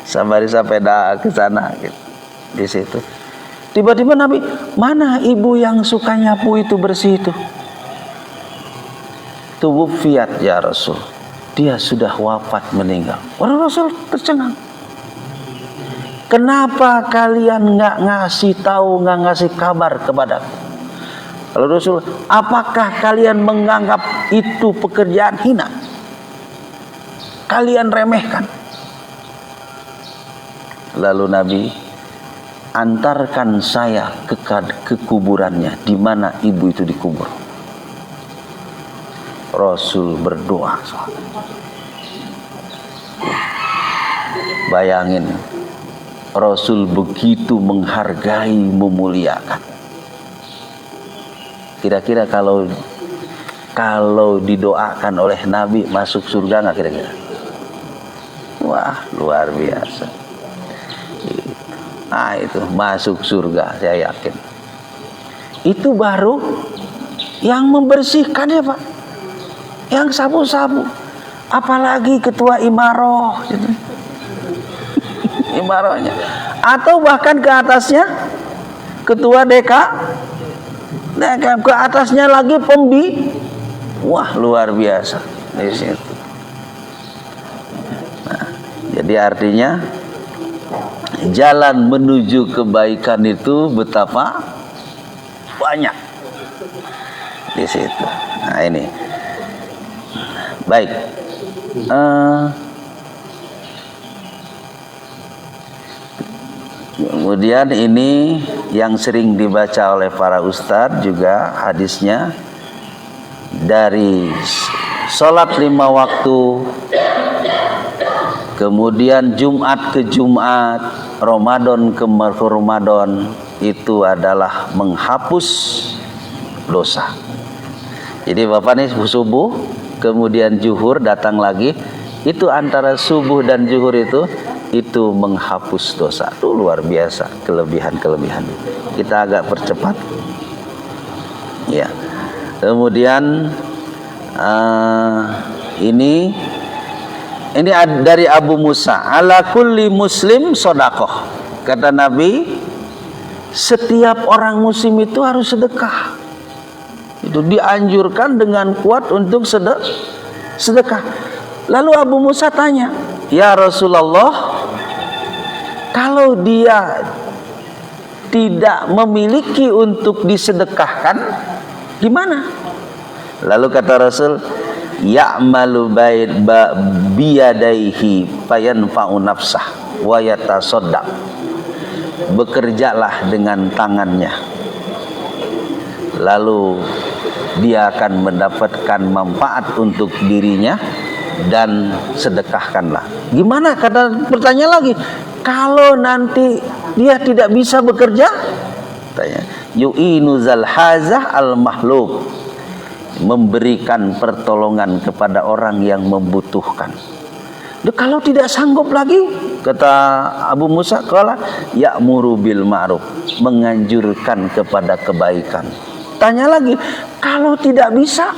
sabari sapeda ke sana gitu, di situ. Tiba-tiba Nabi, mana ibu yang suka nyapu itu bersih itu? Tuwufiyat ya Rasul. Dia sudah wafat meninggal. Orang Rasul tercengang. Kenapa kalian nggak ngasih tahu, nggak ngasih kabar kepadaku? Kalau Rasul, apakah kalian menganggap itu pekerjaan hina? Kalian remehkan. Lalu Nabi, antarkan saya ke kuburannya di mana ibu itu dikubur. Rasul berdoa. Bayangin, Rasul begitu menghargai, memuliakan. Kira-kira kalau didoakan oleh Nabi masuk surga nggak kira-kira? Wah, luar biasa. Nah, itu masuk surga, saya yakin. Itu baru yang membersihkan ya Pak, yang sabu-sabu. Apalagi ketua imaroh gitu. Imarohnya, atau bahkan ke atasnya ketua deka, ke atasnya lagi wah luar biasa di situ. Nah, jadi artinya jalan menuju kebaikan itu betapa banyak di situ. Nah ini baik. Kemudian ini yang sering dibaca oleh para ustadz juga hadisnya, dari sholat 5 waktu, kemudian Jumat ke Jumat, Ramadan ke Ramadan, itu adalah menghapus dosa. Jadi Bapak nih subuh, kemudian zuhur datang lagi, itu antara subuh dan zuhur itu menghapus dosa. Itu luar biasa kelebihan-kelebihan. Kita agak percepat. Ya. Kemudian ini dari Abu Musa, ala kulli muslim shadaqah. Kata Nabi, setiap orang muslim itu harus sedekah. Itu dianjurkan dengan kuat untuk sedekah. Lalu Abu Musa tanya, ya Rasulullah, kalau dia tidak memiliki untuk disedekahkan, gimana? Lalu kata Rasul, ya'malu biyadaihi fayanfa'u nafsah wa yatasaddaq. Bekerjalah dengan tangannya, lalu dia akan mendapatkan manfaat untuk dirinya, dan sedekahkanlah. Gimana? Kata pertanyaan lagi, kalau nanti dia tidak bisa bekerja, tanya, yu'inu zal hazah al mahluk, memberikan pertolongan kepada orang yang membutuhkan. Kalau tidak sanggup lagi, kata Abu Musa, kala ya'muru bil ma'ruf, menganjurkan kepada kebaikan. Tanya lagi, kalau tidak bisa,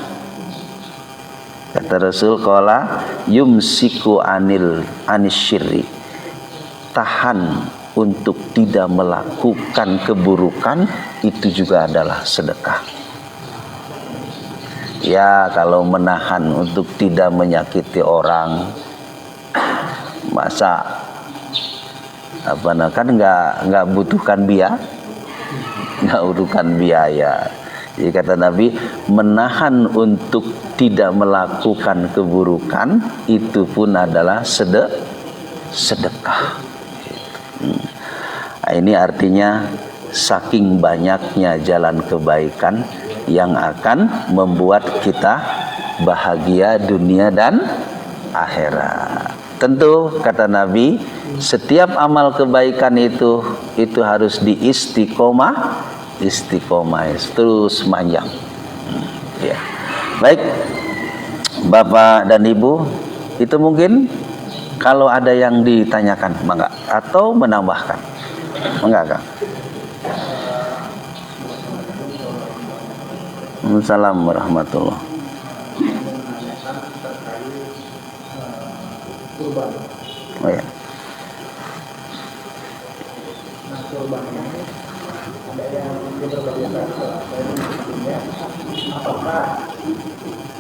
kata Rasul, kala yumsiku anisyirri, tahan untuk tidak melakukan keburukan, itu juga adalah sedekah. Ya, kalau menahan untuk tidak menyakiti orang, masa kan nggak butuhkan biaya, nggak butuhkan biaya. Jadi kata Nabi, menahan untuk tidak melakukan keburukan itu pun adalah sedekah. Nah, ini artinya saking banyaknya jalan kebaikan yang akan membuat kita bahagia dunia dan akhirat. Tentu kata Nabi, setiap amal kebaikan itu harus istiqomah terus panjang. Ya. Baik, Bapak dan Ibu, itu mungkin kalau ada yang ditanyakan, mangga, atau menambahkan, mangga, Kang. Assalamualaikum warahmatullahi wabarakatuh. Oh ya. Ada yang berbeda apakah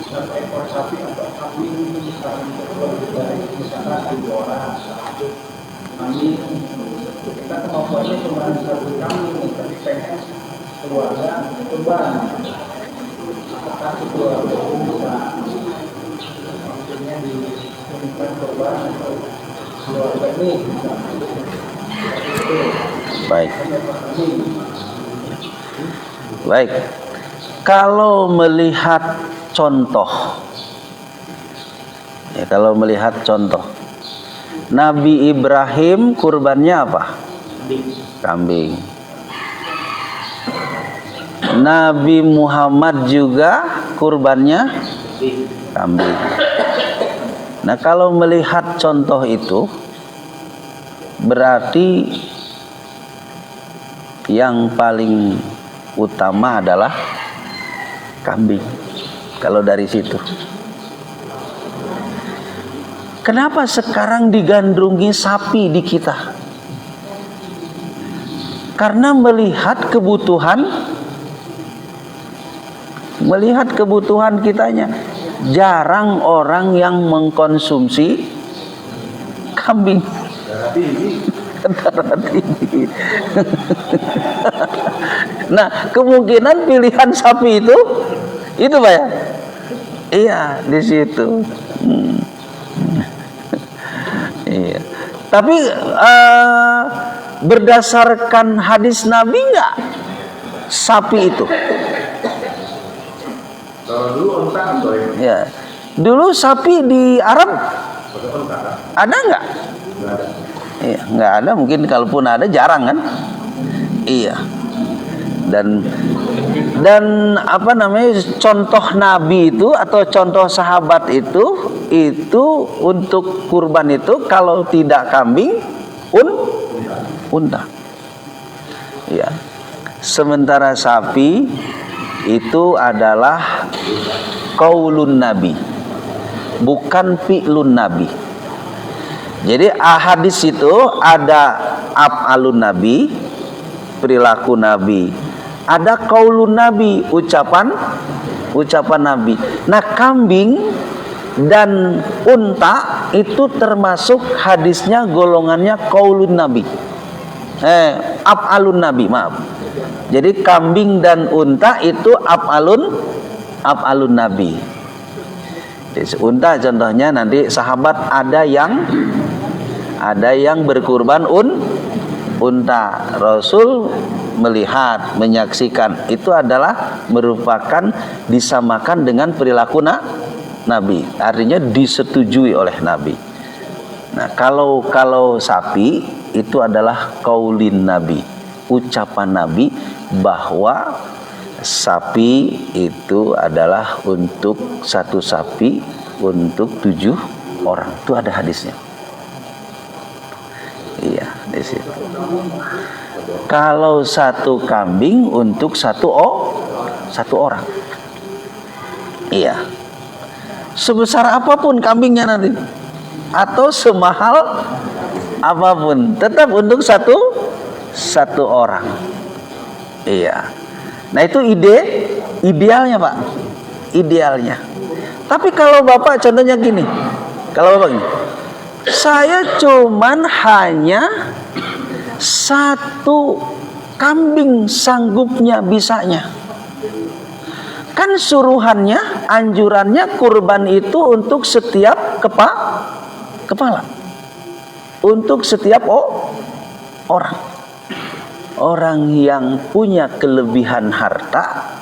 satu ekor sapi atau sapi misalkan 2 orang kami kita kemampuannya cuma 1 kambing, tapi pengen keluarga kurban, apakah keluarga bisa maksudnya diberikan kurban atau keluarga ini bisa. Baik. Kalau melihat contoh, Nabi Ibrahim kurbannya apa? Kambing. Nabi Muhammad juga kurbannya kambing. Nah, kalau melihat contoh itu, berarti yang paling utama adalah kambing. Kalau dari situ, kenapa sekarang digandrungi sapi di kita? Karena melihat kebutuhan kitanya. Jarang orang yang mengkonsumsi kambing. Darah tinggi. Nah, kemungkinan pilihan sapi itu Pak ya? Iya, di situ. Iya. Tapi berdasarkan hadis Nabi enggak sapi itu? Kalau dulu onta Ya. Dulu sapi di Arab ada enggak? nggak ada. Iya, enggak ada, mungkin kalaupun ada jarang kan? Iya. Dan apa namanya, contoh Nabi itu atau contoh sahabat itu untuk kurban itu kalau tidak kambing unta. Ya. Sementara sapi itu adalah qaulun Nabi, bukan fi'lun Nabi. Jadi hadis itu ada af'alun Nabi, perilaku Nabi. Ada qaulun Nabi, ucapan Nabi. Nah, kambing dan unta itu termasuk hadisnya golongannya qaulun Nabi. Af'alun Nabi, maaf. Jadi kambing dan unta itu af'alun Nabi. Jadi, unta contohnya nanti sahabat ada yang berkurban unta. Rasul melihat, menyaksikan, itu adalah merupakan disamakan dengan perilaku Nabi. Artinya disetujui oleh Nabi. Nah, kalau sapi itu adalah qaulin Nabi, ucapan Nabi bahwa sapi itu adalah untuk satu sapi untuk 7 orang. Itu ada hadisnya. Iya, di situ. Kalau satu kambing untuk satu orang. Iya. Sebesar apapun kambingnya nanti, atau semahal apapun, tetap untuk satu orang. Iya. Nah, itu idealnya, Pak. Idealnya. Tapi kalau Bapak contohnya gini. Kalau Bapak gini, saya cuman hanya satu kambing sanggupnya bisanya. Kan suruhannya, anjurannya kurban itu untuk setiap kepala. Untuk setiap orang. Orang yang punya kelebihan harta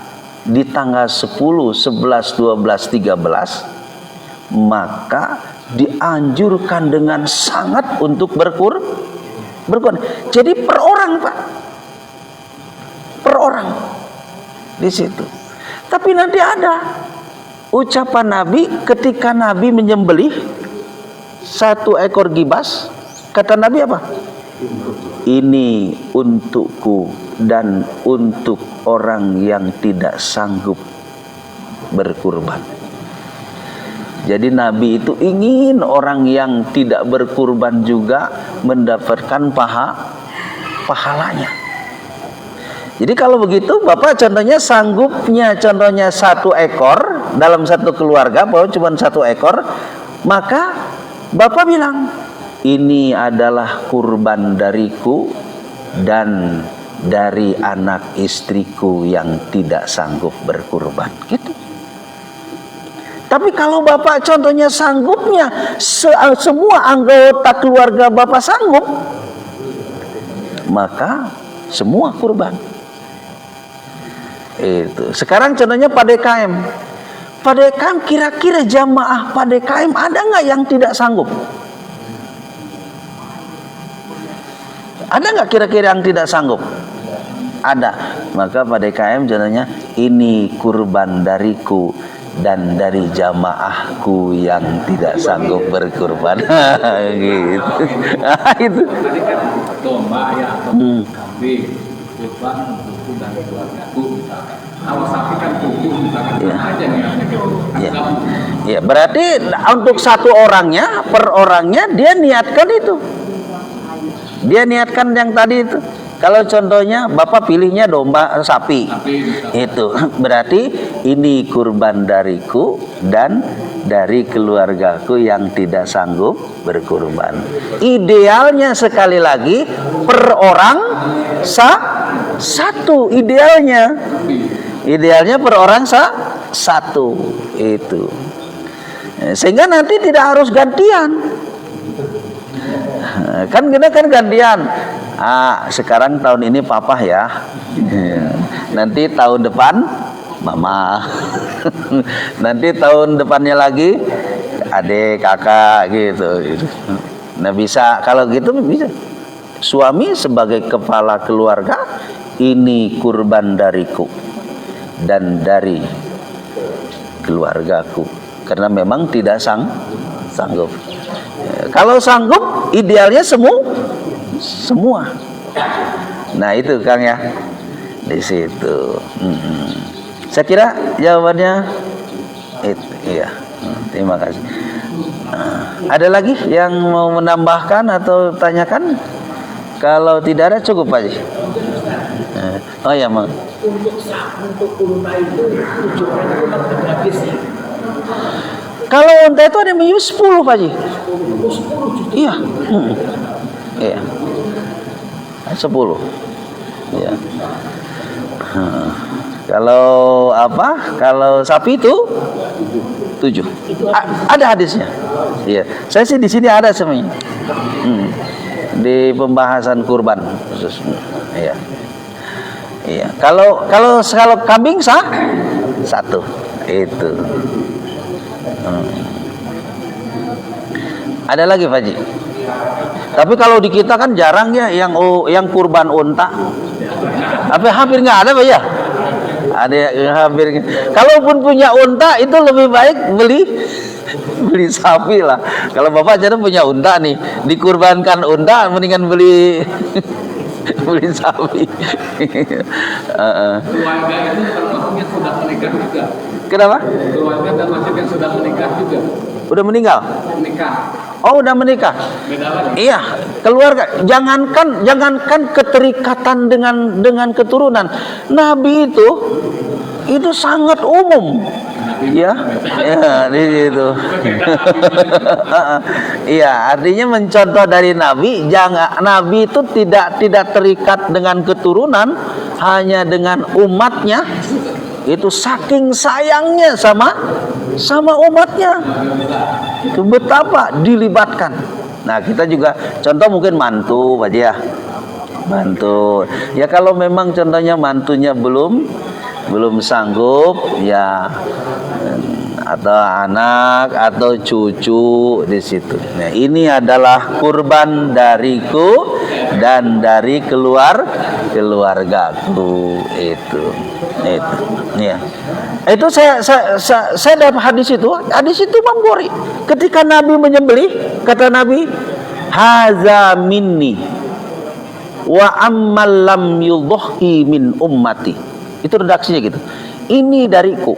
di tanggal 10, 11, 12, 13, maka dianjurkan dengan sangat untuk berkurban. Jadi per orang, Pak. Per orang. Di situ. Tapi nanti ada ucapan Nabi ketika Nabi menyembelih satu ekor gibas. Kata Nabi apa? Ini untukku dan untuk orang yang tidak sanggup berkurban. Jadi Nabi itu ingin orang yang tidak berkurban juga mendapatkan pahalanya. Jadi kalau begitu Bapak contohnya sanggupnya contohnya 1 ekor dalam satu keluarga, bahwa cuma 1 ekor, maka Bapak bilang, ini adalah kurban dariku dan dari anak istriku yang tidak sanggup berkurban. Gitu. Tapi kalau Bapak contohnya sanggupnya semua anggota keluarga Bapak sanggup, maka semua kurban. Itu. Sekarang contohnya Pak DKM. Pak DKM, kira-kira jamaah Pak DKM ada nggak yang tidak sanggup? Ada nggak kira-kira yang tidak sanggup? Ada. Maka pada DKM contohnya, ini kurban dariku dan dari jamaahku yang tidak sanggup berkurban. Gitu. Itu. Tadi kan domba ya atau kambing, kurban untukku dan keluargaku misalkan. Kalau sapi kan tujuh misalkan aja niatnya gitu. Ya, berarti untuk satu orangnya, per orangnya dia niatkan itu. Dia niatkan yang tadi itu. Kalau contohnya Bapak pilihnya domba sapi. Itu berarti ini kurban dariku dan dari keluargaku yang tidak sanggup berkurban. Idealnya sekali lagi per orang satu idealnya. Idealnya per orang satu itu. Sehingga nanti tidak harus gantian. Kan kita kan gantian. Sekarang tahun ini papa ya. Nanti tahun depan mama. Nanti tahun depannya lagi adik, kakak gitu. Nah bisa kalau gitu bisa. Suami sebagai kepala keluarga, ini kurban dariku dan dari keluargaku. Karena memang tidak sanggup. Kalau sanggup, idealnya semua. Nah itu Kang ya, di situ. Saya kira jawabannya itu. Iya. Terima kasih. Ada lagi yang mau menambahkan atau tanyakan? Kalau tidak ada cukup aja. Oh ya, Mang. Untuk unta itu tujuannya itu kan habisnya. Kalau unta itu ada yang menyebut 10 Pak Haji. 10 Iya. Iya. 10. Iya. Kalau apa? Kalau sapi itu 7. Ada hadisnya. Iya. Saya sih di sini ada semuanya. Di pembahasan kurban khusus. Iya. Iya. Kalau kambing 1. Itu. Ada lagi Pak Haji. Tapi kalau di kita kan jarang ya yang kurban unta. Tapi hampir nggak ada Pak ya. Ada yang hampir. Kalaupun punya unta itu lebih baik beli sapi lah. Kalau Bapak jadi punya unta nih, dikurbankan unta mendingan beli sapi. Keluarga itu termasuk yang sudah menikah juga. Kenapa? Keluarga termasuk yang sudah menikah juga. Udah meninggal? Menikah. Oh, udah menikah. Beda lagi. Iya, keluarga. Jangankan keterikatan dengan keturunan. Nabi itu sangat umum. Ya, di situ. Iya, artinya mencontoh dari Nabi, Nabi itu tidak terikat dengan keturunan, hanya dengan umatnya. Itu saking sayangnya sama umatnya. Itu betapa dilibatkan. Nah, kita juga contoh mungkin mantu, Pak Haji ya. Mantu. Ya kalau memang contohnya mantunya belum sanggup ya, atau anak atau cucu di situ. Nah, ini adalah kurban dariku dan dari keluargaku itu. Ya. Itu saya dapat hadis itu Imam Bukhari. Ketika Nabi menyembelih, kata Nabi, haza minni wa ammal lam yudhi min ummati. Itu redaksinya gitu. Ini dariku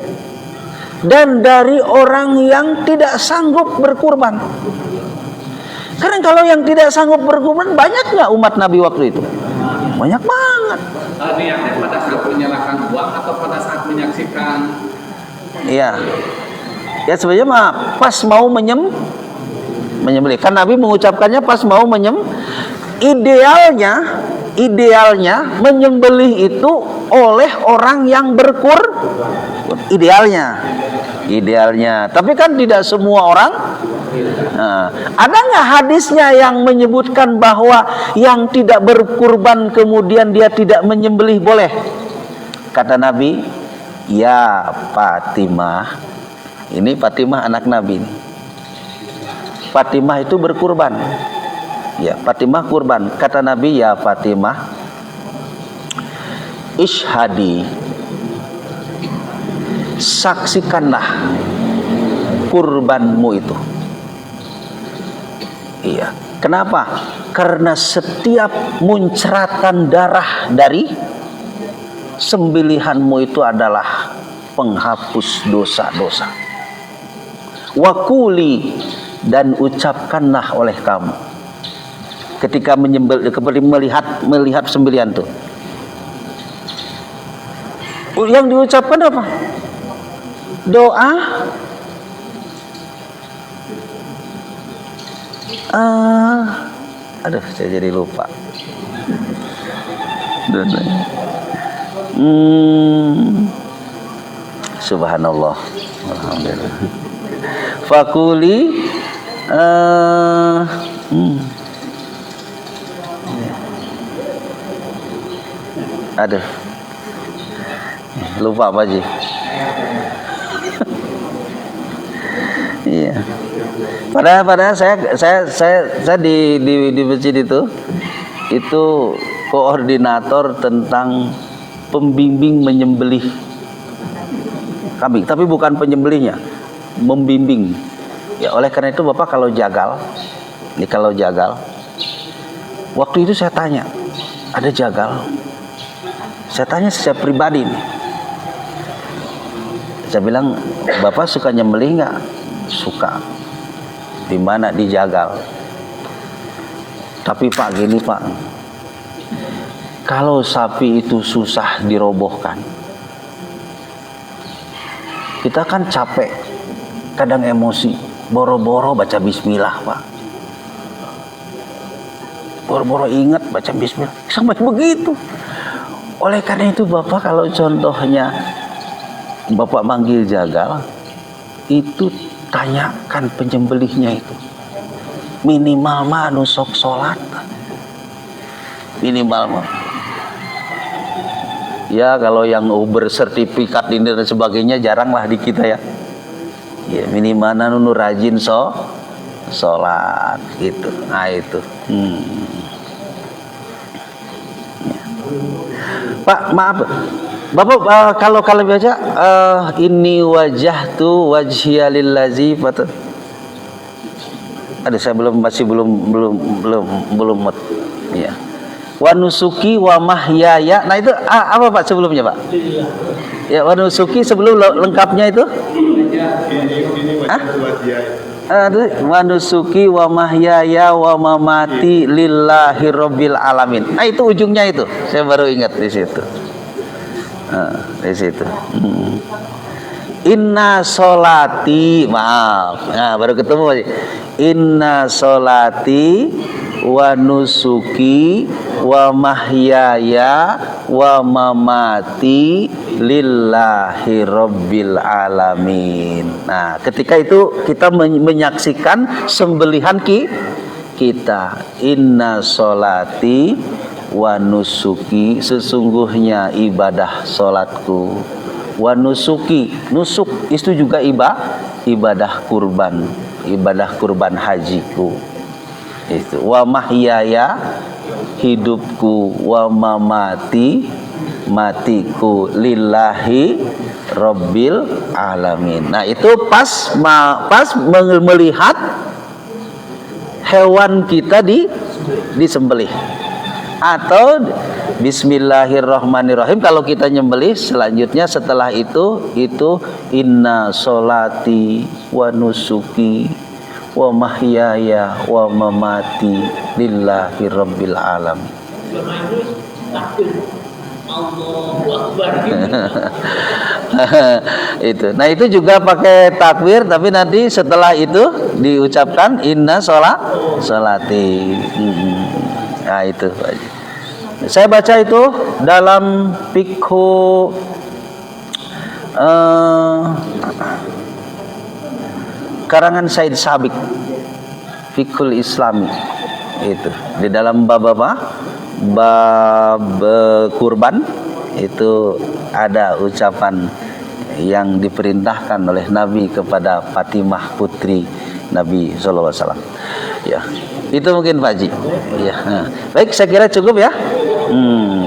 dan dari orang yang tidak sanggup berkurban. Karena kalau yang tidak sanggup berkurban banyak nggak umat Nabi waktu itu? Banyak banget. Niatnya pada saat menyalakan uang atau pada saat menyaksikan? Iya. Ya sebenarnya mah pas mau menyembelih. Kan Nabi mengucapkannya pas mau Idealnya menyembelih itu oleh orang yang idealnya. Tapi kan tidak semua orang. Nah, ada nggak hadisnya yang menyebutkan bahwa yang tidak berkurban kemudian dia tidak menyembelih boleh? Kata Nabi, ya Fatimah. Ini Fatimah anak Nabi. Fatimah itu berkurban. Ya, Fatimah kurban. Kata Nabi, ya Fatimah, ishhadi, saksikanlah kurbanmu itu. Iya. Kenapa? Karena setiap muncratan darah dari sembelihanmu itu adalah penghapus dosa-dosa. Wakuli, dan ucapkanlah oleh kamu ketika melihat sembelihan itu. Yang diucapkan apa? Doa. Aduh, saya jadi lupa. Subhanallah. Alhamdulillah. Fakuli. Aduh, lupa Pak Haji. Iya. Padahal saya di masjid itu koordinator tentang pembimbing menyembelih kambing, tapi bukan penyembelihnya, membimbing. Ya, oleh karena itu Bapak kalau jagal, waktu itu saya tanya, ada jagal. Saya tanya secara pribadi nih. Saya bilang, Bapak suka nyembelih nggak? Suka. Di mana? Di jagal. Tapi Pak, gini Pak, kalau sapi itu susah dirobohkan, kita kan capek, kadang emosi, boro-boro baca bismillah Pak, boro-boro ingat baca bismillah, sampai begitu. Oleh karena itu Bapak, kalau contohnya Bapak manggil jagal, itu tanyakan penyembelihnya itu minimal mah nusok sholat, minimal mah. Ya kalau yang bersertifikat ini dan sebagainya jarang lah di kita ya. Ya minimal nunu rajin sholat gitu. Nah itu. Ya. Pak maaf, Bapak kalau baca ini wajah tu wajhiya lillazi patut. Aduh, saya belum ya. Wa nusuki wa mahyaya. Nah itu apa Pak sebelumnya Pak? Ya, wa nusuki sebelum lengkapnya itu? Wa nusuki wa mahyaya wa mamati lillahi rabbil alamin. Nah itu ujungnya itu. Saya baru ingat di situ. Di situ. Inna solati, maaf. Nah, baru ketemu aja. Inna solati wa nusuki wa mahyaya wa mamati lillahi rabbil alamin. Nah, ketika itu kita menyaksikan sembelihan kita. Inna solati wa nusuki, sesungguhnya ibadah solatku. Wa nusuki, nusuk itu juga ibadah kurban, ibadah kurban hajiku. Itu wa mahyaya, hidupku, wa mamati, matiku, lillahi rabbil alamin. Nah itu pas melihat hewan kita disembelih. Atau bismillahirrahmanirrahim kalau kita nyembelih, selanjutnya setelah itu inna solati wa nusuki wa mahyaya wa mamati lillahi rabbil alamin. Itu. Nah itu juga pakai takbir, tapi nanti setelah itu diucapkan inna solati. Nah itu saya baca itu dalam fikhu karangan Said Sabiq, fikhul Islami. Itu di dalam bab kurban itu ada ucapan yang diperintahkan oleh Nabi kepada Fatimah putri Nabi sallallahu alaihi wasallam. Ya. Itu mungkin Pak Haji. Ya. Nah. Baik, saya kira cukup ya.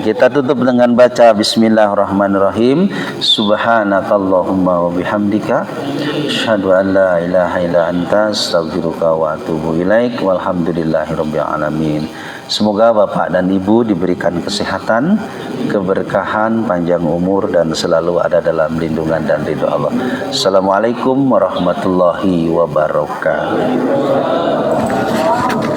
Kita tutup dengan baca bismillahirrahmanirrahim. Subhanakallahumma wa bihamdika asyhadu an la ilaha illa anta astaghfiruka wa atubu ilaik. Walhamdulillahirabbil alamin. Semoga Bapak dan Ibu diberikan kesehatan, keberkahan, panjang umur dan selalu ada dalam lindungan dan ridho Allah. Assalamualaikum warahmatullahi wabarakatuh.